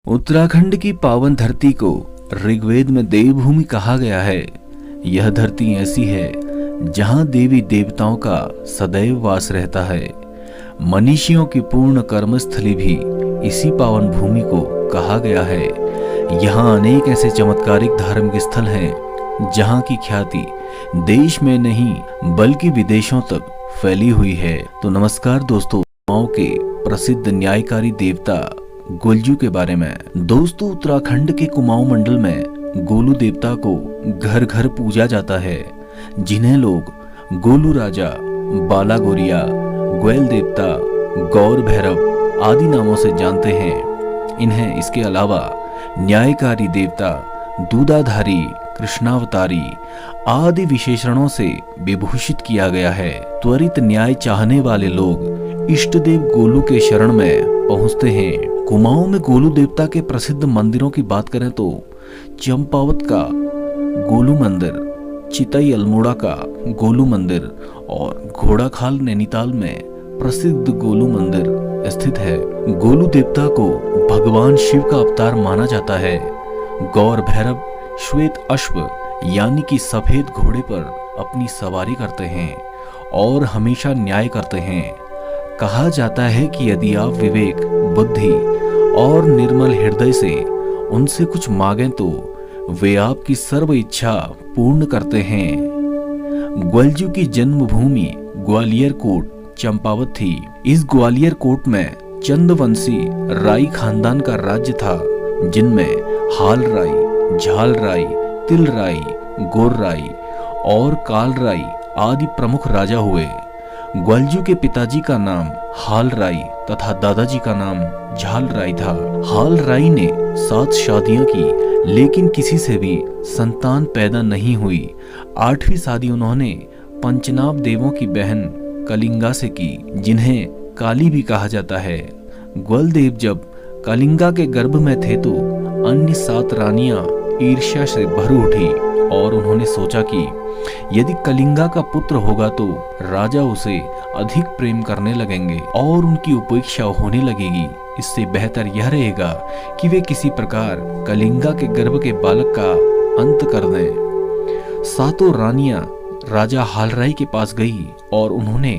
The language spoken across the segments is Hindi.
उत्तराखंड की पावन धरती को ऋग्वेद में देवभूमि कहा गया है। यह धरती ऐसी है जहां देवी देवताओं का सदैव वास रहता है। मनीषियों की पूर्ण कर्मस्थली भी इसी पावन भूमि को कहा गया है। यहाँ अनेक ऐसे चमत्कारिक धार्मिक स्थल हैं जहाँ की ख्याति देश में नहीं बल्कि विदेशों तक फैली हुई है। तो नमस्कार दोस्तों, गाँव के प्रसिद्ध न्यायकारी देवता गोलजू के बारे में। दोस्तों, उत्तराखंड के कुमाऊं मंडल में गोलू देवता को घर घर पूजा जाता है, जिन्हें लोग गोलू राजा, बाला गोरिया, ग्वेल देवता, गौर भैरव आदि नामों से जानते हैं। इन्हें इसके अलावा न्यायकारी देवता, दूधाधारी, कृष्णावतारी आदि विशेषणों से विभूषित किया गया है। त्वरित न्याय चाहने वाले लोग इष्ट देव गोलू के शरण में पहुंचते हैं। कुमाऊं में गोलू देवता के प्रसिद्ध मंदिरों की बात करें तो चंपावत का गोलू मंदिर, चितई अल्मोड़ा का गोलू मंदिर और घोड़ाखाल नैनीताल में प्रसिद्ध गोलू मंदिर स्थित है। गोलू देवता को भगवान शिव का अवतार माना जाता है। गौर भैरव श्वेत अश्व यानी कि सफेद घोड़े पर अपनी सवारी करते हैं और हमेशा न्याय करते हैं। कहा जाता है कि यदि आप विवेक, बुद्धि और निर्मल हृदय से उनसे कुछ मांगें तो वे आपकी सर्व इच्छा पूर्ण करते हैं। ग्वलजू की जन्मभूमि ग्वालियर कोट चंपावत थी। इस ग्वालियर कोट में चंदवंशी राई खानदान का राज्य था, जिनमें हाल राई, झाल राई, तिल राई, गोर राई और काल राई आदि प्रमुख राजा हुए। ग्वलजू के पिताजी का नाम हाल राई तथा दादाजी का नाम झाल राई था। हाल राई ने 7 शादियां की, लेकिन किसी से भी संतान पैदा नहीं हुई। 8वीं शादी उन्होंने पंचनाभ देवों की बहन कलिंगा से की, जिन्हें काली भी कहा जाता है। ग्वलदेव जब कलिंगा के गर्भ में थे तो अन्य 7 रानियां ईर्ष्या से भर उठी और उन्होंने सोचा कि यदि कलिंगा का पुत्र होगा तो राजा उसे अधिक प्रेम करने लगेंगे और उनकी उपेक्षा होने लगेगी। इससे बेहतर यह रहेगा कि वे किसी प्रकार कलिंगा के गर्भ के बालक का अंत कर दें। 7 रानियां राजा हालराई के पास गई और उन्होंने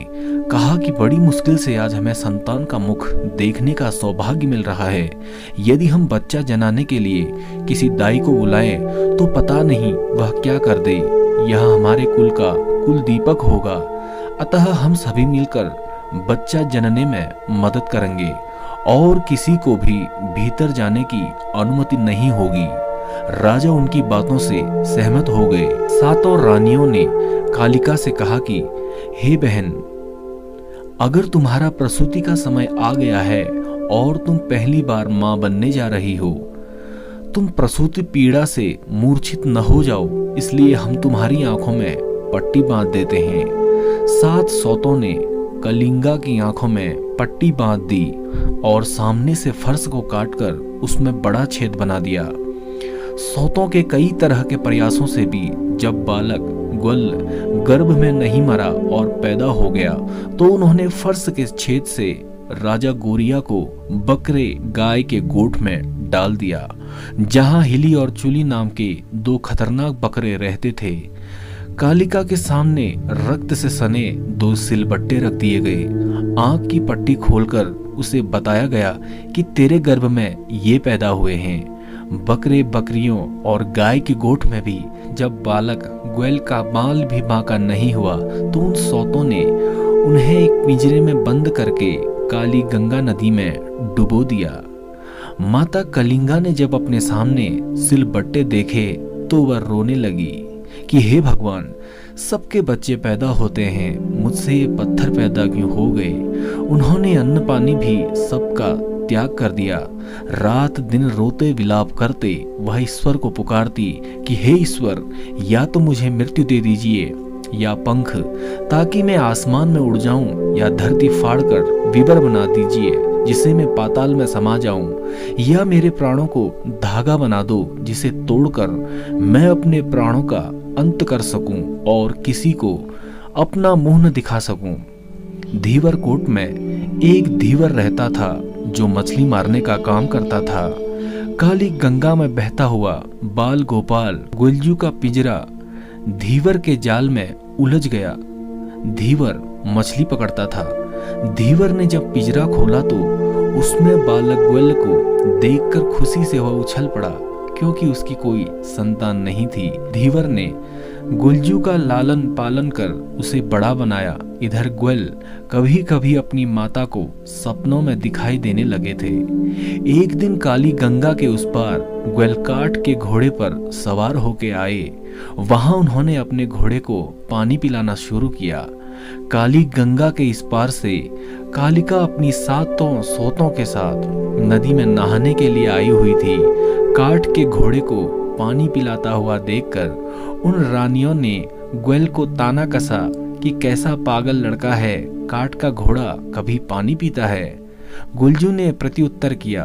कहा कि बड़ी मुश्किल से आज हमें संतान का मुख देखने का सौभाग्य मिल रहा है। यदि हम बच्चा जनाने के लिए किसी दाई को बुलाएं तो पता नहीं वह क्या कर दे। यह हमारे कुल का कुल दीपक होगा, अतः हम सभी मिलकर बच्चा जनने में मदद करेंगे और किसी को भी भीतर जाने की अनुमति नहीं होगी। राजा उनकी बातों से सहमत हो गए। 7 रानियों ने कालिका से कहा कि हे बहन, अगर तुम्हारा प्रसूति का समय आ गया है और तुम पहली बार मां बनने जा रही हो, तुम प्रसूति पीड़ा से मूर्छित न हो जाओ, इसलिए हम तुम्हारी आंखों में पट्टी बांध देते हैं। 7 सौतों ने कलिंगा की आंखों में पट्टी बांध दी और सामने से फर्श को काटकर उसमें बड़ा छेद बना दिया। सौतों के कई तरह के प्रयासों से भी जब बालक ग्वल गर्भ में नहीं मरा और पैदा हो गया तो उन्होंने फर्श के छेद से राजा गोरिया को बकरे गाय के गोठ में डाल दिया, जहां हिली और चुली नाम के 2 खतरनाक बकरे रहते थे। कालिका के सामने रक्त से सने 2 सिलबट्टे रख दिए गए। आंख की पट्टी खोलकर उसे बताया गया कि तेरे गर्भ में ये पैदा हुए हैं। बकरे बकरियों और गाय के गोठ में भी जब बालक ग्वेल का बाल भी मां का नहीं हुआ तो उन सौतों ने उन्हें एक पिंजरे में बंद करके काली गंगा नदी में डुबो दिया। माता कलिंगा ने जब अपने सामने सिलबट्टे देखे तो वह रोने लगी कि हे भगवान, सबके बच्चे पैदा होते हैं, मुझसे ये पत्थर पैदा क्यों हो गए। उन्होंने अन्न पानी भी सबका त्याग कर दिया। रात दिन रोते विलाप करते वह ईश्वर को पुकारती कि हे ईश्वर, या तो मुझे मृत्यु दे दीजिए या पंख, ताकि मैं आसमान में उड़ जाऊं, या धरती फाड़कर विवर बना दीजिए जिसे मैं पाताल में समा जाऊं, या मेरे प्राणों को धागा बना दो जिसे तोड़कर मैं अपने प्राणों का अंत कर सकूं और किसी को अपना मुंह न दिखा सकूं। धीवर कोट में एक धीवर रहता था जो मछली मारने का काम करता था। काली गंगा में बहता हुआ बाल गोपाल गुलजू का पिंजरा धीवर के जाल में उलझ गया। धीवर मछली पकड़ता था। धीवर ने जब पिंजरा खोला तो उसमें बालक ग्वेल को देखकर खुशी से वह उछल पड़ा, क्योंकि उसकी कोई संतान नहीं थी। धीवर ने गुलजू का लालन पालन कर उसे बड़ा बनाया। इधर ग्वेल कभी कभी अपनी माता को सपनों में दिखाई देने लगे थे। एक दिन काली गंगा के उस पार ग्वेल काठ के घोड़े पर सवार होके आए। वहां उन्होंने अपने घोड़े को पानी पिलाना शुरू किया। काली गंगा के इस पार से कालिका अपनी 7 सोतों के साथ नदी में नहाने के लिए आई हुई थी। काठ के घोड़े को पानी पिलाता हुआ देखकर उन रानियों ने ग्वेल को ताना कसा कि कैसा पागल लड़का है, काठ का घोड़ा कभी पानी पीता है। गुलजू ने प्रत्युत्तर किया,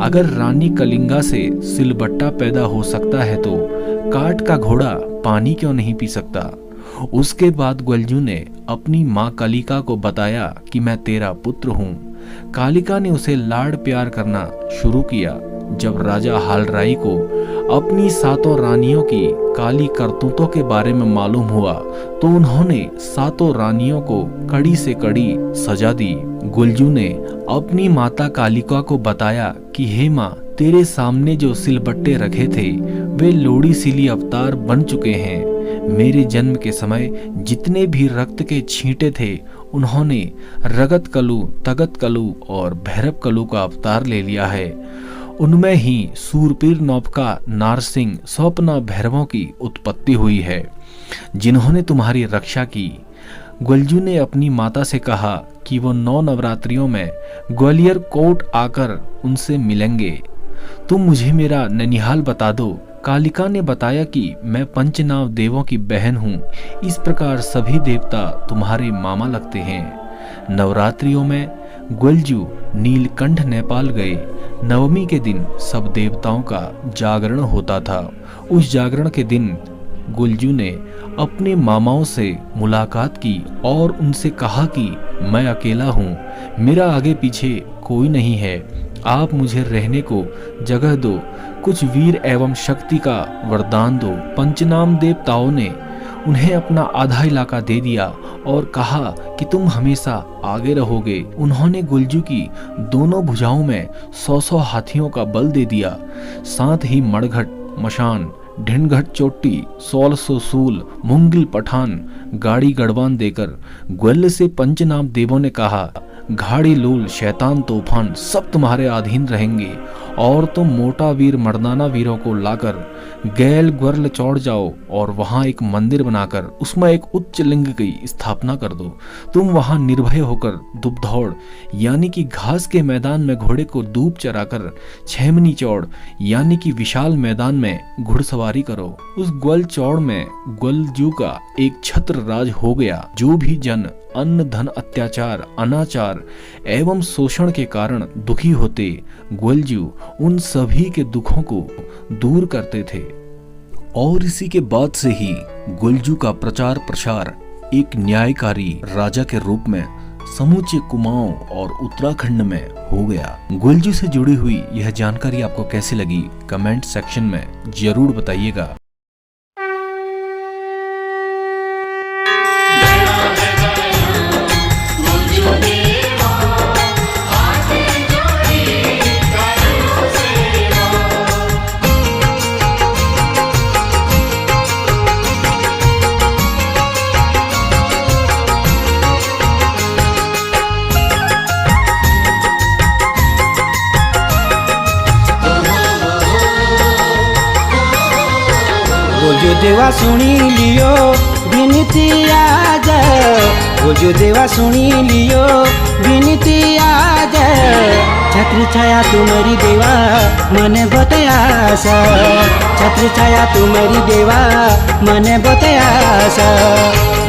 अगर रानी कलिंगा से सिलबट्टा पैदा हो सकता है तो काठ का घोड़ा पानी क्यों नहीं पी सकता। उसके बाद गुलजू ने अपनी माँ कालिका को बताया कि मैं तेरा पुत्र हूँ। कालिका ने उसे लाड प्यार करना शुरू किया। जब राजा हालराई को अपनी 7 रानियों की काली करतूतों के बारे में मालूम हुआ तो उन्होंने 7 रानियों को कड़ी से कड़ी सजा दी। गुलजू ने अपनी माता कालिका को बताया कि हे माँ, तेरे सामने जो सिलबट्टे रखे थे वे लोड़ी सिली अवतार बन चुके हैं। मेरे जन्म के समय जितने भी रक्त के छींटे थे उन्होंने रगत कलु, तगत कलु और भैरव कलु का अवतार ले लिया है। उनमें ही सूरपीर नौपका नारसिंह स्वप्न भैरवों की उत्पत्ति हुई है जिन्होंने तुम्हारी रक्षा की। गुलजू ने अपनी माता से कहा कि वो 9 नवरात्रियों में ग्वालियर कोर्ट आकर उनसे मिलेंगे। तुम मुझे मेरा ननिहाल बता दो। कालिका ने बताया कि मैं पंचनाव देवों की बहन हूँ। इस प्रकार सभी देवता तुम्हारे मामा लगते हैं। नवरात्रियों में गुलजू नीलकंठ नेपाल गए। नवमी के दिन सब देवताओं का जागरण होता था। उस जागरण के दिन गुलजू ने अपने मामाओं से मुलाकात की और उनसे कहा कि मैं अकेला हूँ, मेरा आगे पीछे कोई नहीं है, आप मुझे रहने को जगह दो, कुछ वीर एवं शक्ति का वरदान दो। पंचनाम देवताओं ने उन्हें अपना आधा इलाका दे दिया और कहा कि तुम हमेशा आगे रहोगे। उन्होंने गुलजू की दोनों भुजाओं में 100 हाथियों का बल दे दिया। साथ ही मड़घट, मशान, ढिंडघट चोटी, 1600 सूल, मुंगिल पठान, गाड़ी गढ़वान देकर ग्वेल से पंचनाम देवों ने कहा, घाड़ी लूल, शैतान तूफान सब तुम्हारे अधीन रहेंगे और तुम मोटा वीर मर्दाना वीरों को लाकर गैल ग्वर्ल चौड़ जाओ और वहां एक मंदिर बनाकर उसमें एक उच्च लिंग की स्थापना कर दो। तुम वहां निर्भय होकर दुबदौड़ यानी कि घास के मैदान में घोड़े को दूब चराकर छेमनी चौड़ यानी कि विशाल मैदान में घुड़सवारी करो। उस ग्वल चौड़ में ग्वलजू का एक छत्र राज हो गया। जो भी जन अन्न धन अत्याचार अनाचार एवं शोषण के कारण दुखी होते, ग्वलजू उन सभी के दुखों को दूर करते थे। और इसी के बाद से ही गुलजू का प्रचार प्रसार एक न्यायकारी राजा के रूप में समूचे कुमाऊं और उत्तराखंड में हो गया। गुलजू से जुड़ी हुई यह जानकारी आपको कैसी लगी कमेंट सेक्शन में जरूर बताइएगा। गुलजू देवा सुनी लियो विनती आज, गुलजू देवा सुनी लियो विनती आज। छत्र छाया तुम्हारी देवा मने बतायास, छत्र छाया तुम्हारी देवा मने बतायास।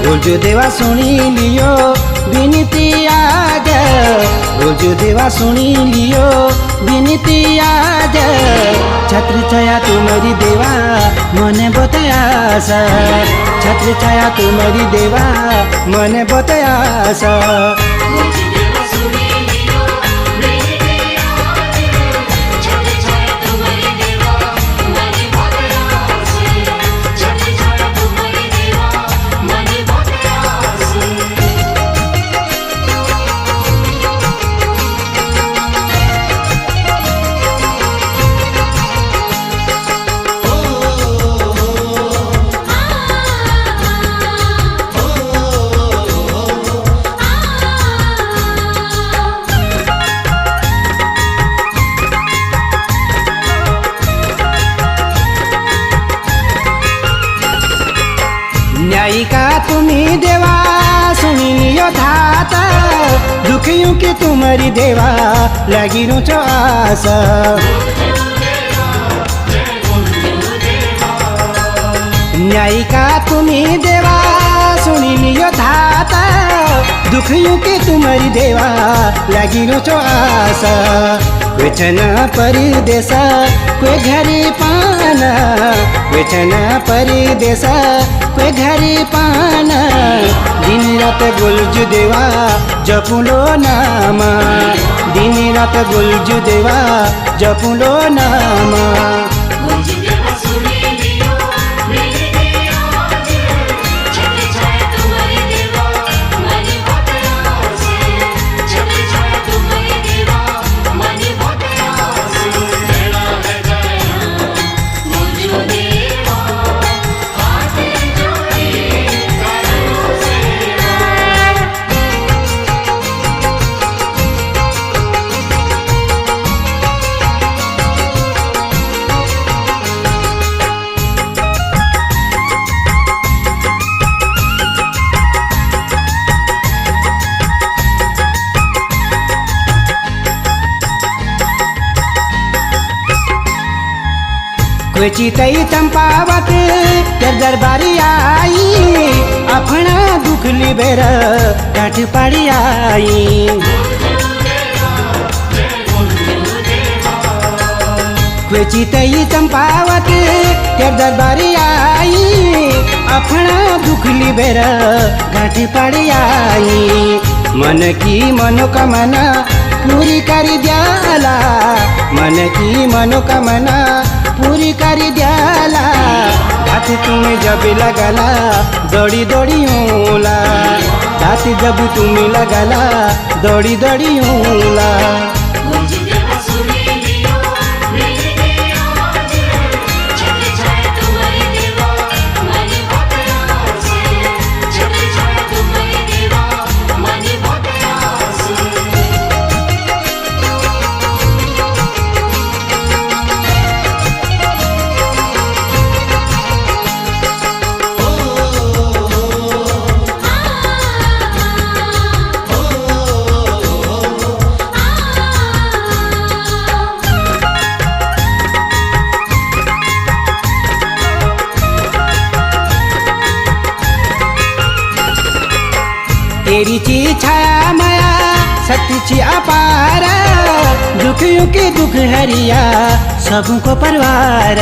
गुलजू देवा सुनी लियो विनती आज, गुलजू देवा सुनी लियो विनती आज। छत्र छाया तुम्हारी देवा मने बतायास, छत्र छाया तुम्हारी देवा मने बतायास। गुलजू देवा सुनी लियो विनती आज, छत्र छाया तुम्हारी का तुम्ही देवा सुनी लियो धात दुखियों की तुम्हारी देवा लगी रो चो आस न्यायिका तुम्ही देवा सुनी लियो धात दुखियों की तुम्हारी देवा लगी रो चो आस वेचन परदेश कोई घरी पाना वेचन परदेश कोई घरी पाना दिन रात गुलजू देवा जपुलो नामा दिन रात गुलजू देवा जपुलो नामा चितई चंपावत कर दरबारी आई अपना दुख लिबेर डांट पड़ी आई चितई चंपावत कर दरबारी आई अपना दुख लिबेर डांट पड़ी आई मन की मनोकामना पूरी कर दियाला मन की मनोकामना पूरी करी दियाला हाथ तुम्हें जब लगला दौड़ी दौड़ी होला हाथ जब तुम्हें लगला दौड़ी दौड़ी होला तेरी ची छाया माया शक्ति ची अपार दुखियों के दुख हरिया सबको परवार